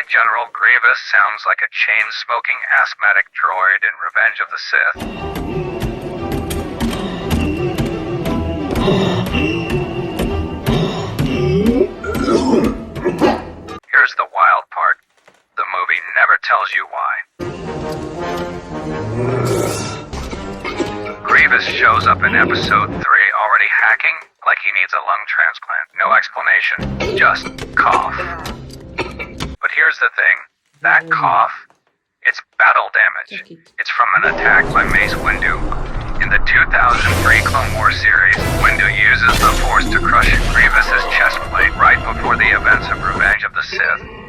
General Grievous sounds like a chain-smoking asthmatic droid in Revenge of the Sith. Here's the wild part. The movie never tells you why. Grievous shows up in episode 3 already hacking like he needs a lung transplant. No explanation. Just cough. But here's the thing. That cough, it's battle damage. It's from an attack by Mace Windu. In the 2003 Clone Wars series, Windu uses the Force to crush Grievous's chest plate right before the events of Revenge of the Sith.